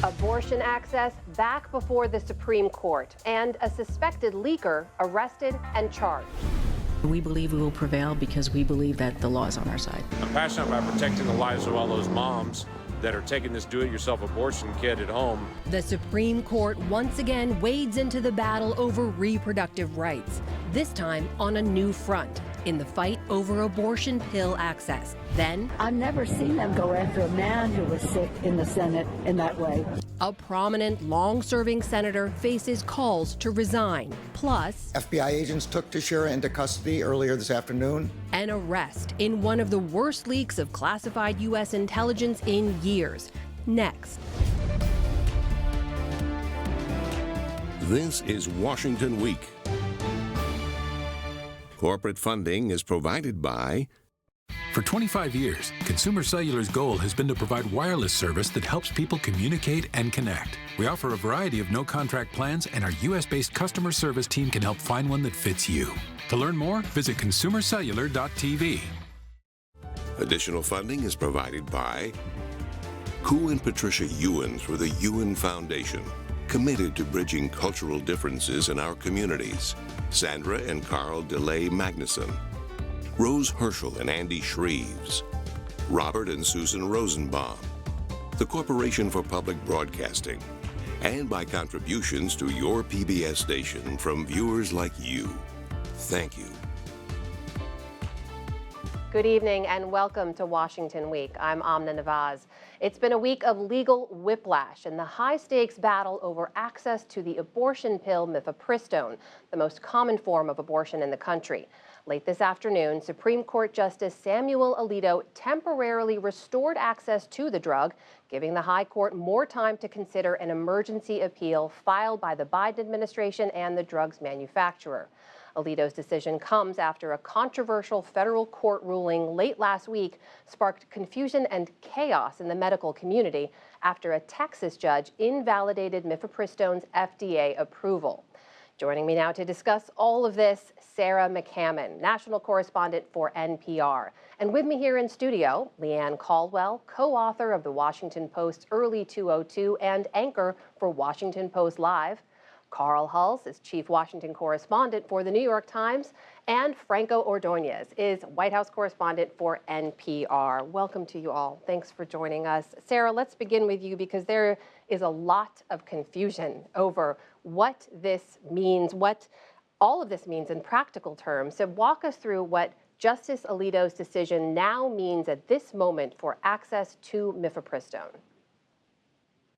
Abortion access back before the Supreme Court, and a suspected leaker arrested and charged. We believe we will prevail because we believe that the law is on our side. I'm passionate about protecting the lives of all those moms that are taking this do-it-yourself abortion kit at home. The Supreme Court once again wades into the battle over reproductive rights, this time on a new front, in the fight over abortion pill access. Then, I've never seen them go after a man who was sick in the Senate in that way. A prominent, long-serving senator faces calls to resign. Plus, FBI agents took Teixeira into custody earlier this afternoon. An arrest in one of the worst leaks of classified U.S. intelligence in years. Next. This is Washington Week. Corporate funding is provided by... For 25 years, Consumer Cellular's goal has been to provide wireless service that helps people communicate and connect. We offer a variety of no-contract plans, and our U.S.-based customer service team can help find one that fits you. To learn more, visit consumercellular.tv. Additional funding is provided by Koo and Patricia Ewan through the Ewan Foundation, committed to bridging cultural differences in our communities. Sandra and Carl DeLay Magnuson, Rose Herschel and Andy Shreves, Robert and Susan Rosenbaum, the Corporation for Public Broadcasting, and by contributions to your PBS station from viewers like you. Thank you. Good evening and welcome to Washington Week. I'm Amna Nawaz. It's been a week of legal whiplash and the high-stakes battle over access to the abortion pill mifepristone, the most common form of abortion in the country. Late this afternoon, Supreme Court Justice Samuel Alito temporarily restored access to the drug, giving the High Court more time to consider an emergency appeal filed by the Biden administration and the drug's manufacturer. Alito's decision comes after a controversial federal court ruling late last week sparked confusion and chaos in the medical community after a Texas judge invalidated mifepristone's FDA approval. Joining me now to discuss all of this, Sarah McCammon, national correspondent for NPR. And with me here in studio, Leigh Caldwell, co-author of the Washington Post's Early 202 and anchor for Washington Post Live. Carl Hulse is chief Washington correspondent for the New York Times, and Franco Ordoñez is White House correspondent for NPR. Welcome to you all. Thanks for joining us. Sarah, let's begin with you because there is a lot of confusion over what this means, what all of this means in practical terms. So walk us through what Justice Alito's decision now means at this moment for access to mifepristone.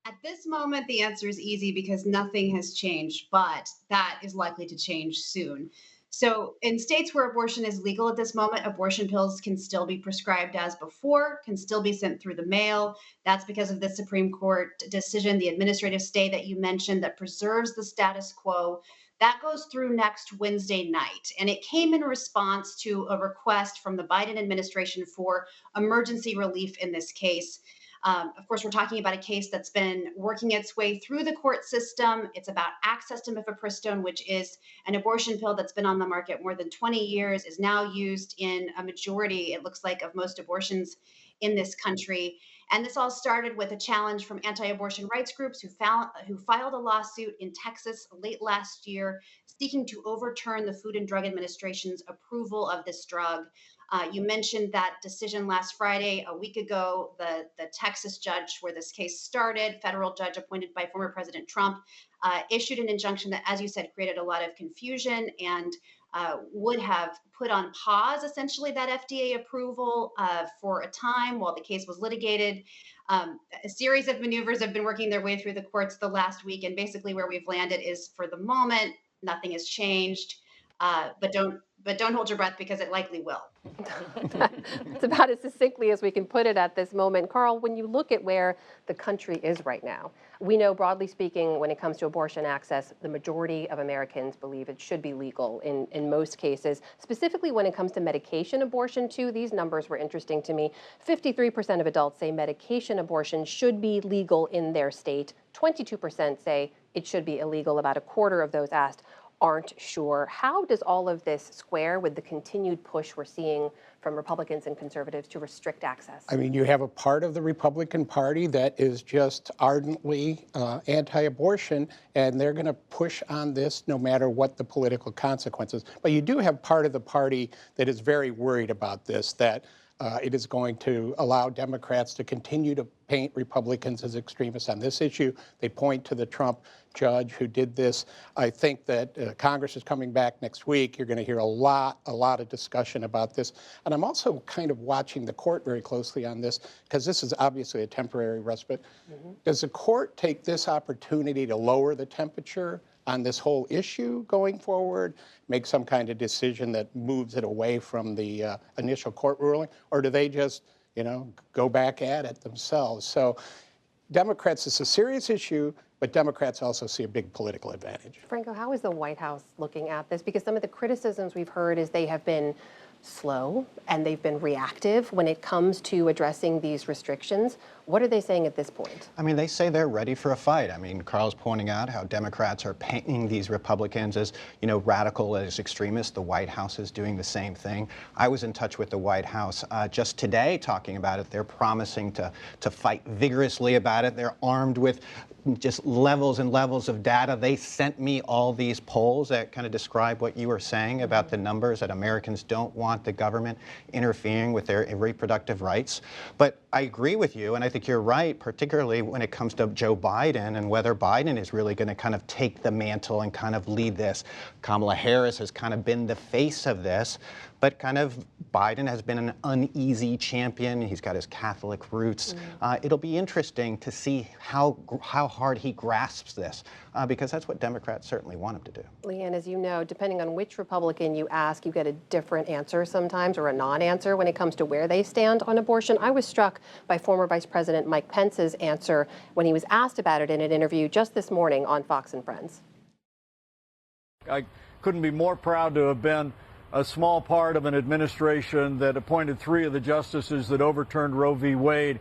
At this moment, the answer is easy because nothing has changed, but that is likely to change soon. So in states where abortion is legal at this moment, abortion pills can still be prescribed as before, can still be sent through the mail. That's because of the Supreme Court decision, the administrative stay that you mentioned that preserves the status quo. That goes through next Wednesday night. And it came in response to a request from the Biden administration for emergency relief in this case. Of course, we're talking about a case that's been working its way through the court system. It's about access to mifepristone, which is an abortion pill that's been on the market more than 20 years, is now used in a majority, it looks like, of most abortions in this country. And this all started with a challenge from anti-abortion rights groups who filed a lawsuit in Texas late last year, seeking to overturn the Food and Drug Administration's approval of this drug. You mentioned that decision last Friday. A week ago, the Texas judge where this case started, federal judge appointed by former President Trump, issued an injunction that, as you said, created a lot of confusion and would have put on pause, essentially, that FDA approval for a time while the case was litigated. A series of maneuvers have been working their way through the courts the last week, and basically where we've landed is, for the moment, nothing has changed. But don't hold your breath because it likely will. It's about as succinctly as we can put it at this moment. Carl, when you look at where the country is right now, we know, broadly speaking, when it comes to abortion access, the majority of Americans believe it should be legal in most cases. Specifically when it comes to medication abortion, too, these numbers were interesting to me. 53% of adults say medication abortion should be legal in their state. 22% say it should be illegal, about a quarter of those asked. aren't sure. How does all of this square with the continued push we're seeing from Republicans and conservatives to restrict access? I mean, you have a part of the Republican Party that is just ardently anti-abortion, and they're going to push on this no matter what the political consequences. But you do have part of the party that is very worried about this, that it is going to allow Democrats to continue to paint Republicans as extremists on this issue. They point to the Trump judge who did this. I think that Congress is coming back next week. You're going to hear a lot of discussion about this. And I'm also kind of watching the court very closely on this, because this is obviously a temporary respite. Does the court take this opportunity to lower the temperature on this whole issue going forward, make some kind of decision that moves it away from the initial court ruling, or do they just, go back at it themselves? So Democrats, it's a serious issue, but Democrats also see a big political advantage. Franco, how is the White House looking at this? Because some of the criticisms we've heard is they have been slow and they've been reactive when it comes to addressing these restrictions. What are they saying at this point? I mean, they say they're ready for a fight. I mean, Carl's pointing out how Democrats are painting these Republicans as, radical, as extremists. The White House is doing the same thing. I was in touch with the White House just today talking about it. They're promising to fight vigorously about it. They're armed with just levels and levels of data. They sent me all these polls that kind of describe what you were saying about the numbers, that Americans don't want the government interfering with their reproductive rights. But I agree with you, and I think you're right, particularly when it comes to Joe Biden and whether Biden is really going to kind of take the mantle and kind of lead this. Kamala Harris has kind of been the face of this, but kind of Biden has been an uneasy champion. He's got his Catholic roots. It'll be interesting to see how hard he grasps this, because that's what Democrats certainly want him to do. Leigh, as you know, depending on which Republican you ask, you get a different answer sometimes, or a non-answer when it comes to where they stand on abortion. I was struck by former Vice President Mike Pence's answer when he was asked about it in an interview just this morning on Fox and Friends. I couldn't be more proud to have been a small part of an administration that appointed 3 of the justices that overturned Roe v. Wade.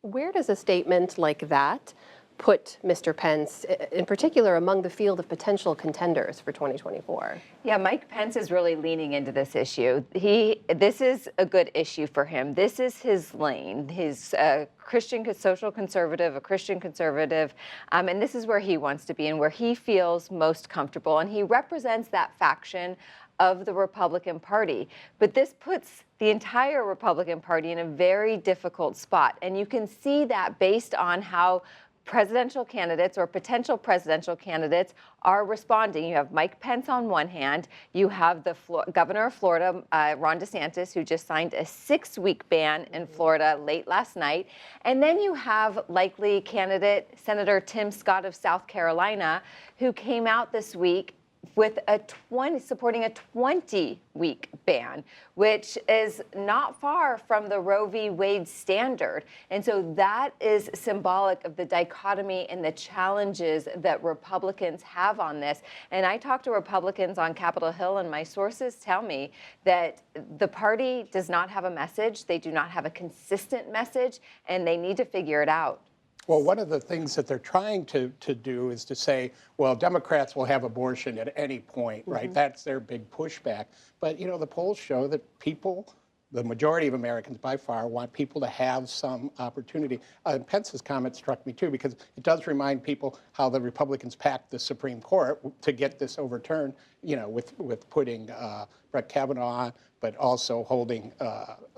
Where does a statement like that put Mr. Pence, in particular, among the field of potential contenders for 2024? Yeah, Mike Pence is really leaning into this issue. This is a good issue for him. This is his lane. He's a Christian social conservative, a Christian conservative, and this is where he wants to be and where he feels most comfortable. And he represents that faction of the Republican Party. But this puts the entire Republican Party in a very difficult spot. And you can see that based on how presidential candidates or potential presidential candidates are responding. You have Mike Pence on one hand. You have the governor of Florida, Ron DeSantis, who just signed a 6-week ban in Florida late last night. And then you have likely candidate Senator Tim Scott of South Carolina, who came out this week with supporting a 20-week ban, which is not far from the Roe v. Wade standard. And so that is symbolic of the dichotomy and the challenges that Republicans have on this. And I talk to Republicans on Capitol Hill, and my sources tell me that the party does not have a message. They do not have a consistent message, and they need to figure it out. Well, one of the things that they're trying to do is to say, well, Democrats will have abortion at any point, right? That's their big pushback. But, the polls show that people, the majority of Americans by far, want people to have some opportunity. Pence's comment struck me, too, because it does remind people how the Republicans packed the Supreme Court to get this overturned, with putting Brett Kavanaugh on, but also holding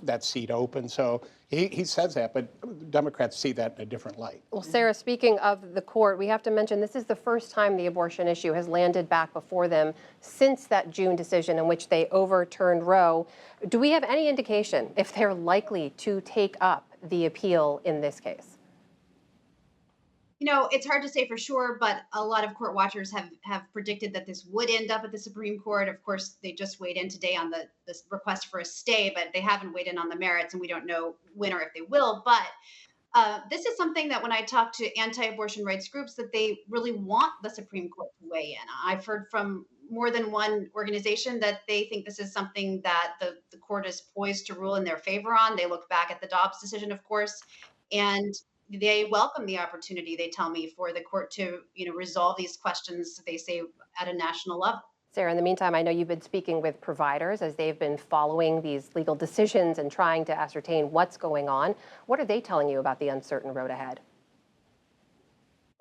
that seat open. So he says that, but Democrats see that in a different light. Well, Sarah, speaking of the court, we have to mention this is the first time the abortion issue has landed back before them since that June decision in which they overturned Roe. Do we have any indication if they're likely to take up the appeal in this case? It's hard to say for sure, but a lot of court watchers have predicted that this would end up at the Supreme Court. Of course, they just weighed in today on this request for a stay, but they haven't weighed in on the merits, and we don't know when or if they will. But this is something that when I talk to anti-abortion rights groups, that they really want the Supreme Court to weigh in. I've heard from more than one organization that they think this is something that the court is poised to rule in their favor on. They look back at the Dobbs decision, of course, and they welcome the opportunity, they tell me, for the court to, resolve these questions, they say, at a national level. Sarah, in the meantime, I know you've been speaking with providers as they've been following these legal decisions and trying to ascertain what's going on. What are they telling you about the uncertain road ahead?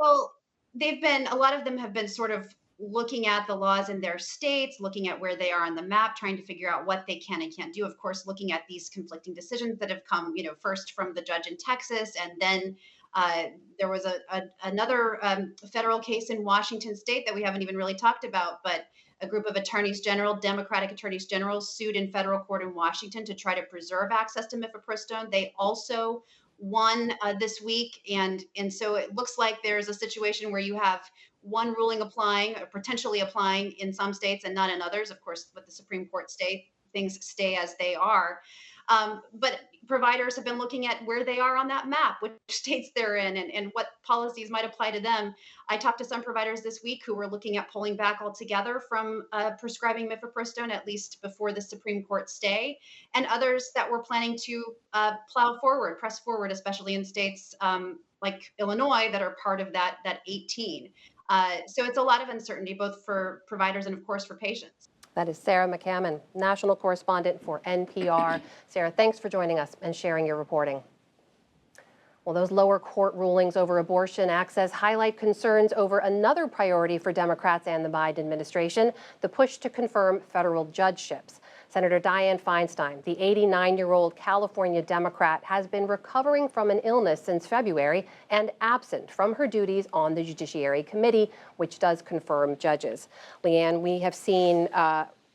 Well, a lot of them have been sort of looking at the laws in their states, looking at where they are on the map, trying to figure out what they can and can't do. Of course, looking at these conflicting decisions that have come, first from the judge in Texas, and then there was another federal case in Washington state that we haven't even really talked about, but a group of attorneys general, Democratic attorneys general, sued in federal court in Washington to try to preserve access to mifepristone. They also won this week, and so it looks like there's a situation where you have one ruling applying, or potentially applying, in some states and not in others. Of course, with the Supreme Court things stay as they are. But providers have been looking at where they are on that map, which states they're in, and what policies might apply to them. I talked to some providers this week who were looking at pulling back altogether from prescribing mifepristone, at least before the Supreme Court stay, and others that were planning to press forward, especially in states like Illinois that are part of that 18. So it's a lot of uncertainty, both for providers and, of course, for patients. That is Sarah McCammon, national correspondent for NPR. Sarah, thanks for joining us and sharing your reporting. Well, those lower court rulings over abortion access highlight concerns over another priority for Democrats and the Biden administration, the push to confirm federal judgeships. Senator Dianne Feinstein, the 89-year-old California Democrat, has been recovering from an illness since February and absent from her duties on the Judiciary Committee, which does confirm judges. Leanne, we have seen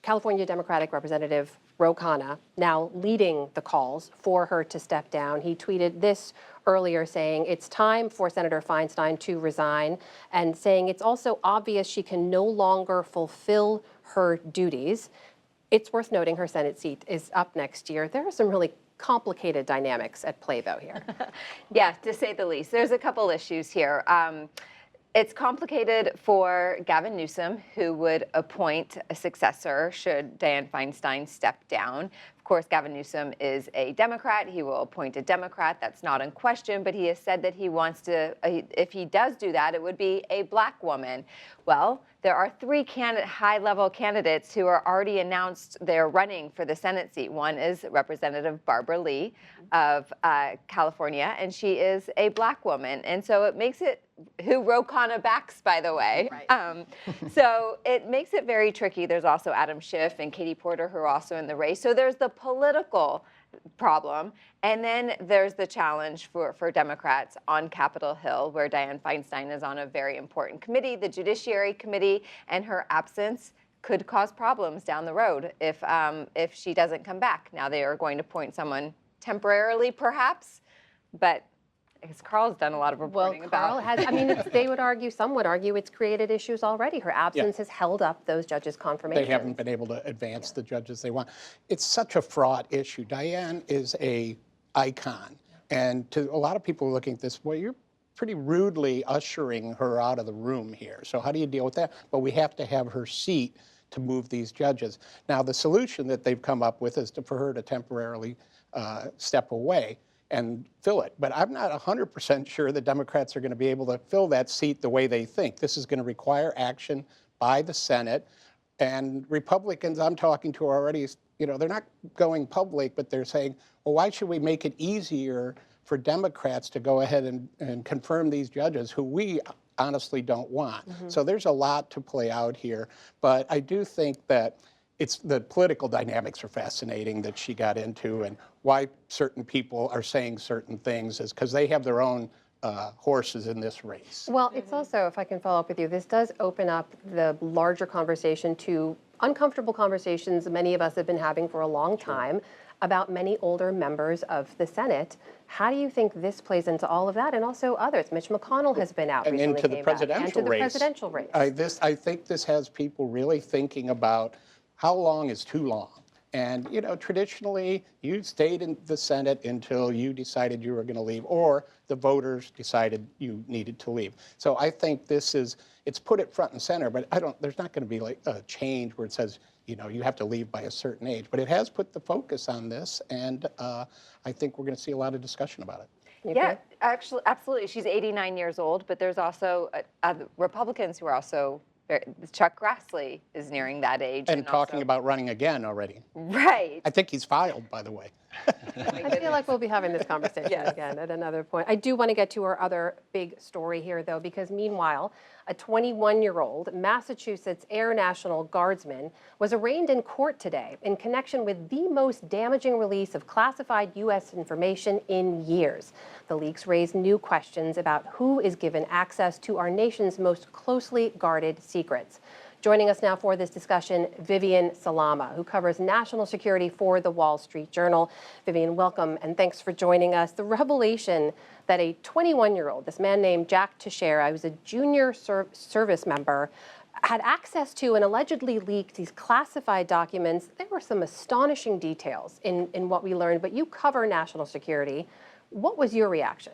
California Democratic Representative Ro Khanna now leading the calls for her to step down. He tweeted this earlier saying it's time for Senator Feinstein to resign, and saying it's also obvious she can no longer fulfill her duties. It's worth noting her Senate seat is up next year. There are some really complicated dynamics at play, though, here. Yeah, to say the least. There's a couple issues here. It's complicated for Gavin Newsom, who would appoint a successor should Dianne Feinstein step down. Of course, Gavin Newsom is a Democrat. He will appoint a Democrat. That's not in question, but he has said that he wants to, if he does do that, it would be a black woman. Well, there are three high-level candidates who are already announced they're running for the Senate seat. One is Representative Barbara Leigh of California, and she is a black woman. And so it makes it, who Ro Khanna backs, by the way. Right. So it makes it very tricky. There's also Adam Schiff and Katie Porter, who are also in the race. So there's the political problem. And then there's the challenge for Democrats on Capitol Hill, where Dianne Feinstein is on a very important committee, the Judiciary Committee, and her absence could cause problems down the road if she doesn't come back. Now they are going to appoint someone temporarily, perhaps, but I guess Carl's done a lot of reporting about. Carl has, some would argue it's created issues already. Her absence has held up those judges' confirmations. They haven't been able to advance the judges they want. It's such a fraught issue. Dianne is an icon. And to a lot of people looking at this, well, you're pretty rudely ushering her out of the room here. So how do you deal with that? Well, we have to have her seat to move these judges. Now, the solution that they've come up with is for her to temporarily step away and fill it. But I'm not 100% sure the Democrats are going to be able to fill that seat the way they think. This is going to require action by the Senate. And Republicans I'm talking to already, they're not going public, but they're saying, well, why should we make it easier for Democrats to go ahead and confirm these judges who we honestly don't want? Mm-hmm. So there's a lot to play out here. But I do think that it's the political dynamics are fascinating that she got into, and why certain people are saying certain things is because they have their own horses in this race. Well, it's also, if I can follow up with you, this does open up the larger conversation to uncomfortable conversations many of us have been having for a long time about many older members of the Senate. How do you think this plays into all of that, and also others? Mitch McConnell has been out and recently, into the presidential race. I think this has people really thinking about how long is too long. And, traditionally, you stayed in the Senate until you decided you were going to leave, or the voters decided you needed to leave. So I think it's put it front and center, but there's not going to be like a change where it says, you have to leave by a certain age. But it has put the focus on this, and I think we're going to see a lot of discussion about it. Yeah, actually, absolutely. She's 89 years old, but there's also Republicans who are also, Chuck Grassley is nearing that age. And talking about running again already. Right. I think he's filed, by the way. I feel like we'll be having this conversation again at another point. I do want to get to our other big story here, though, because meanwhile, a 21-year-old Massachusetts Air National Guardsman was arraigned in court today in connection with the most damaging release of classified U.S. information in years. The leaks raise new questions about who is given access to our nation's most closely guarded secrets. Joining us now for this discussion, Vivian Salama, who covers national security for the Wall Street Journal. Vivian, welcome, and thanks for joining us. The revelation that a 21-year-old, this man named Jack Teixeira, who was a junior service member, had access to and allegedly leaked these classified documents. There were some astonishing details in what we learned, but you cover national security. What was your reaction?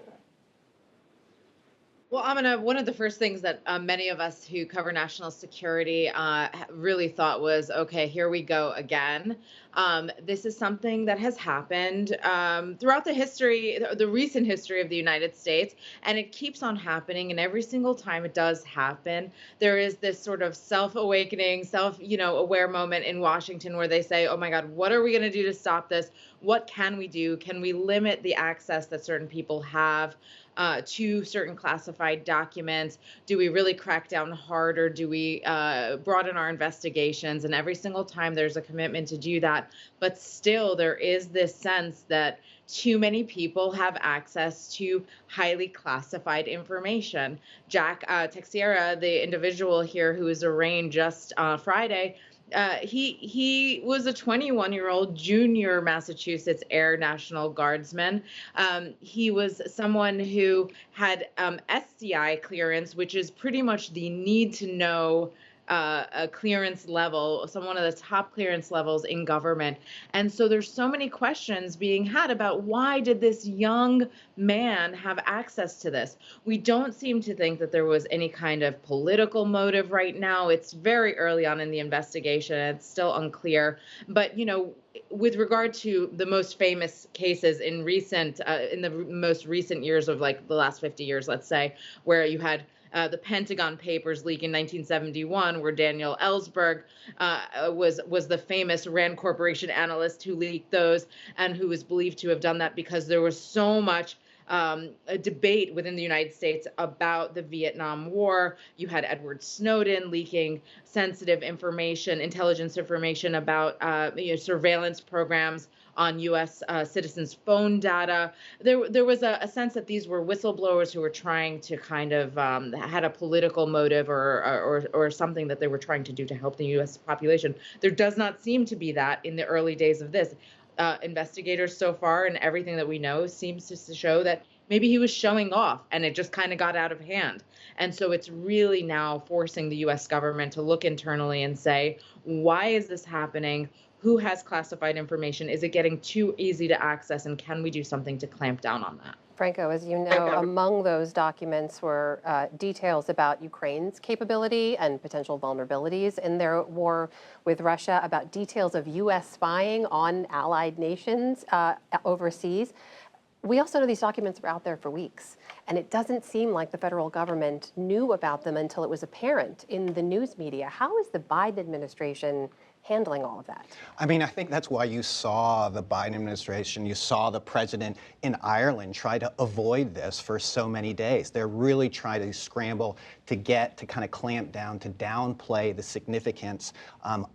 Well, Amna, one of the first things that many of us who cover national security really thought was, okay, here we go again. This is something that has happened throughout the recent history of the United States, and it keeps on happening. And every single time it does happen, there is this sort of self-awakening, aware moment in Washington where they say, oh my God, what are we going to do to stop this? What can we do? Can we limit the access that certain people have to certain classified documents? Do we really crack down hard, or do we broaden our investigations? And every single time there's a commitment to do that. But still, there is this sense that too many people have access to highly classified information. Jack Teixeira, the individual here who was arraigned just Friday, he was a 21-year-old junior Massachusetts Air National Guardsman. He was someone who had SCI clearance, which is pretty much the need to know a clearance level, one of the top clearance levels in government. And so there's so many questions being had about why did this young man have access to this? We don't seem to think that there was any kind of political motive right now. It's very early on in the investigation. It's still unclear. But, with regard to the most famous cases in the most recent years of like the last 50 years, let's say, where you had the Pentagon Papers leak in 1971, where Daniel Ellsberg was the famous Rand Corporation analyst who leaked those, and who was believed to have done that because there was so much a debate within the United States about the Vietnam War. You had Edward Snowden leaking sensitive information, intelligence information about surveillance programs on U.S. citizens' phone data. There was a sense that these were whistleblowers who were trying to kind of had a political motive or something that they were trying to do to help the U.S. population. There does not seem to be that in the early days of this. Investigators so far and everything that we know seems to show that maybe he was showing off and it just kind of got out of hand. And so it's really now forcing the U.S. government to look internally and say, why is this happening? Who has classified information? Is it getting too easy to access? And can we do something to clamp down on that? Franco, as you know, among those documents were details about Ukraine's capability and potential vulnerabilities in their war with Russia, about details of U.S. spying on allied nations overseas. We also know these documents were out there for weeks, and it doesn't seem like the federal government knew about them until it was apparent in the news media. How is the Biden administration handling all of that? I mean, I think that's why you saw the Biden administration, you saw the president in Ireland try to avoid this for so many days. They're really trying to scramble to kind of clamp down, to downplay the significance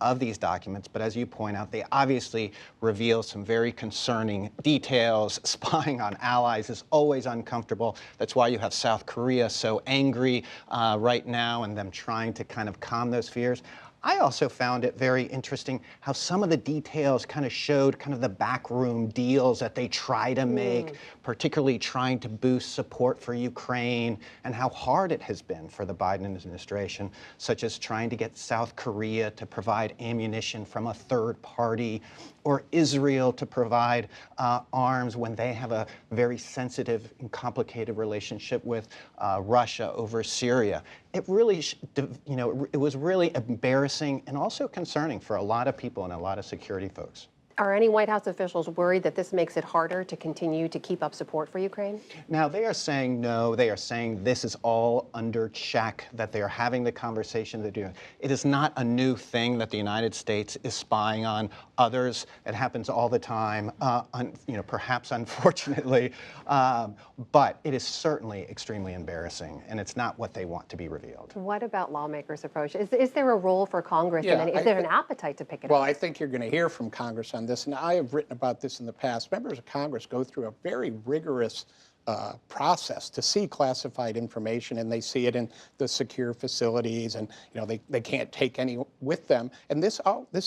of these documents. But as you point out, they obviously reveal some very concerning details. Spying on allies is always uncomfortable. That's why you have South Korea so angry right now, and them trying to kind of calm those fears. I also found it very interesting how some of the details kind of showed kind of the backroom deals that they try to make, particularly trying to boost support for Ukraine, and how hard it has been for the Biden administration, such as trying to get South Korea to provide ammunition from a third party, or Israel to provide arms when they have a very sensitive and complicated relationship with Russia over Syria. It really, it was really embarrassing and also concerning for a lot of people and a lot of security folks. Are any White House officials worried that this makes it harder to continue to keep up support for Ukraine? Now, they are saying no. They are saying this is all under check, that they are having the conversation they're doing. It is not a new thing that the United States is spying on others. It happens all the time, perhaps unfortunately, but it is certainly extremely embarrassing, and it's not what they want to be revealed. What about lawmakers' approach? Is there a role for Congress? Yeah, is there an appetite to pick it up? Well, I think you're going to hear from Congress on this, and I have written about this in the past. Members of Congress go through a very rigorous process to see classified information, and they see it in the secure facilities, and they can't take any with them. And this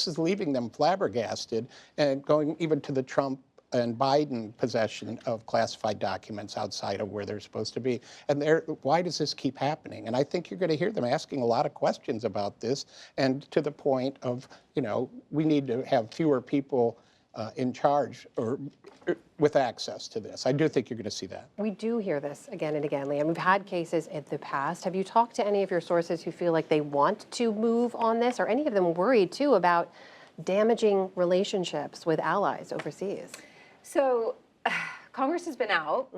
is leaving them flabbergasted and going even to the Trump and Biden possession of classified documents outside of where they're supposed to be. And why does this keep happening? And I think you're going to hear them asking a lot of questions about this, and to the point of, we need to have fewer people in charge or with access to this. I do think you're going to see that. We do hear this again and again, Leigh, and we've had cases in the past. Have you talked to any of your sources who feel like they want to move on this, or any of them worried too about damaging relationships with allies overseas? So Congress has been out,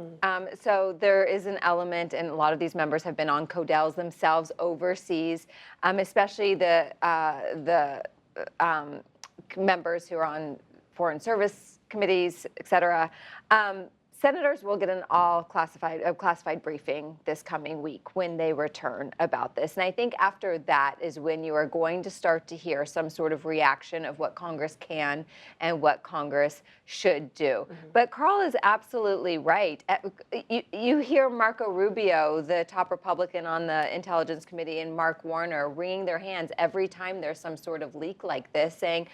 so there is an element, and a lot of these members have been on CODELs themselves overseas, especially the members who are on foreign service committees, et cetera. Senators will get an classified briefing this coming week when they return about this. And I think after that is when you are going to start to hear some sort of reaction of what Congress can and what Congress should do. But Carl is absolutely right. You hear Marco Rubio, the top Republican on the Intelligence Committee, and Mark Warner wringing their hands every time there's some sort of leak like this, saying,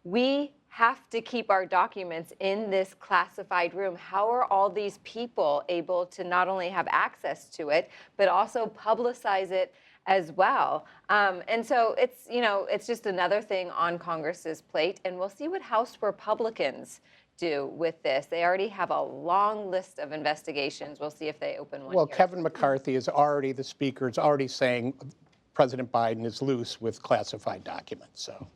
we have to keep our documents in this classified room. How are all these people able to not only have access to it, but also publicize it as well? And so it's just another thing on Congress's plate, and we'll see what House Republicans do with this. They already have a long list of investigations. We'll see if they open one. Well, here. Kevin McCarthy the speaker is already saying President Biden is loose with classified documents, so.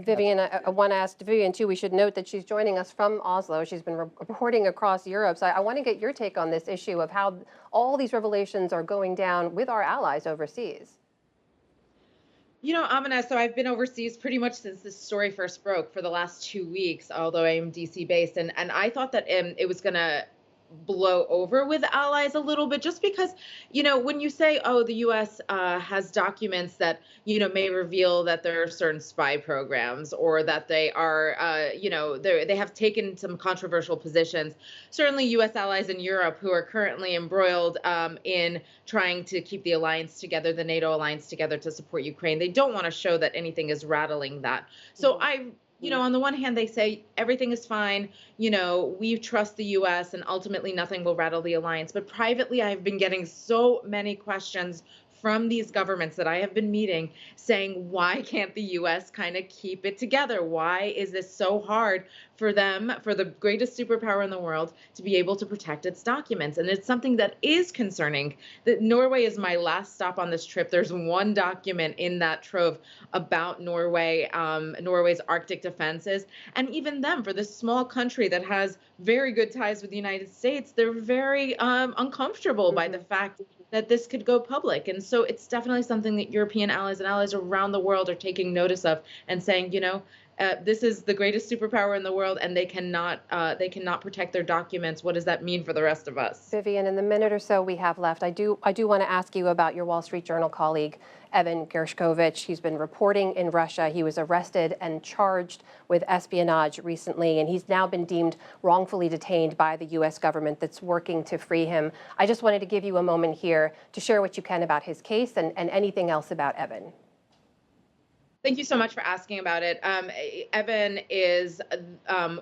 Vivian, I want to ask Vivian, too. We should note that she's joining us from Oslo. She's been reporting across Europe. So I want to get your take on this issue of how all these revelations are going down with our allies overseas. Amna, so I've been overseas pretty much since this story first broke for the last 2 weeks, although I am DC based. And I thought that it was going to blow over with allies a little bit, just because, when you say, oh, the U.S. Has documents that, may reveal that there are certain spy programs, or that they are, they have taken some controversial positions. Certainly U.S. allies in Europe who are currently embroiled in trying to keep the alliance together, the NATO alliance together to support Ukraine. They don't want to show that anything is rattling that. So on the one hand, they say everything is fine. We trust the U.S. and ultimately nothing will rattle the alliance. But privately, I've been getting so many questions from these governments that I have been meeting saying, why can't the U.S. kind of keep it together? Why is this so hard for them, for the greatest superpower in the world, to be able to protect its documents? And it's something that is concerning. That Norway is my last stop on this trip. There's one document in that trove about Norway, Norway's Arctic defenses. And even them, for this small country that has very good ties with the United States, they're very uncomfortable by the fact that this could go public. And so it's definitely something that European allies and allies around the world are taking notice of and saying, this is the greatest superpower in the world, and they cannot protect their documents. What does that mean for the rest of us? Vivian, in the minute or so we have left, I do want to ask you about your Wall Street Journal colleague, Evan Gershkovich. He's been reporting in Russia. He was arrested and charged with espionage recently, and he's now been deemed wrongfully detained by the U.S. government that's working to free him. I just wanted to give you a moment here to share what you can about his case and anything else about Evan. Thank you so much for asking about it. Evan is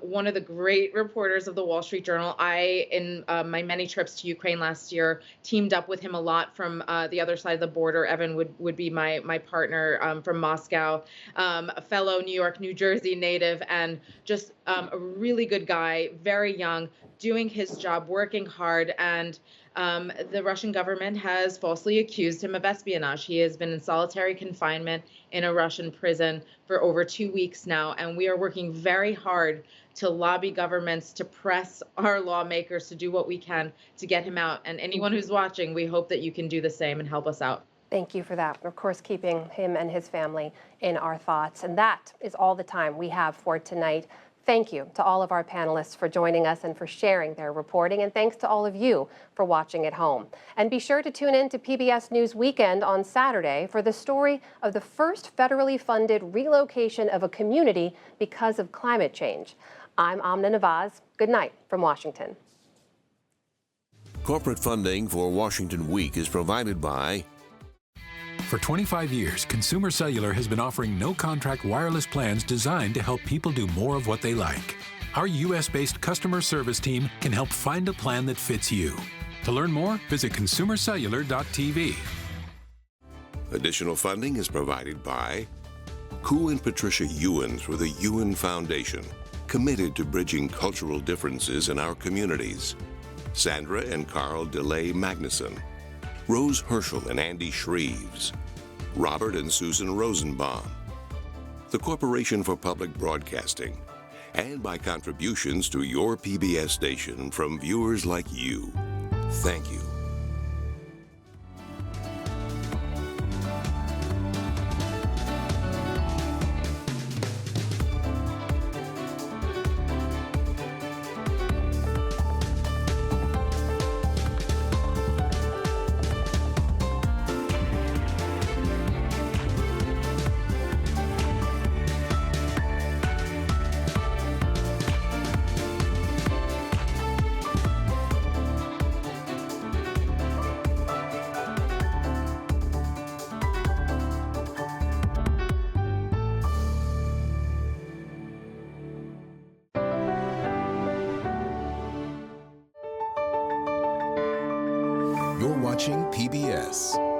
one of the great reporters of the Wall Street Journal. In my many trips to Ukraine last year, teamed up with him a lot from the other side of the border. Evan would be my partner from Moscow, a fellow New York, New Jersey native, and just a really good guy, very young, doing his job, working hard, and the Russian government has falsely accused him of espionage. He has been in solitary confinement in a Russian prison for over 2 weeks now, and we are working very hard to lobby governments to press our lawmakers to do what we can to get him out. And anyone who's watching, we hope that you can do the same and help us out. Thank you for that. Of course, keeping him and his family in our thoughts. And that is all the time we have for tonight. Thank you to all of our panelists for joining us and for sharing their reporting. And thanks to all of you for watching at home. And be sure to tune in to PBS News Weekend on Saturday for the story of the first federally funded relocation of a community because of climate change. I'm Amna Nawaz. Good night from Washington. Corporate funding for Washington Week is provided by... For 25 years, Consumer Cellular has been offering no-contract wireless plans designed to help people do more of what they like. Our U.S.-based customer service team can help find a plan that fits you. To learn more, visit consumercellular.tv. Additional funding is provided by Koo and Patricia Ewens for the Ewen Foundation, committed to bridging cultural differences in our communities. Sandra and Carl DeLay Magnuson, Rose Herschel and Andy Shreves, Robert and Susan Rosenbaum, the Corporation for Public Broadcasting, and by contributions to your PBS station from viewers like you. Thank you. You're watching PBS.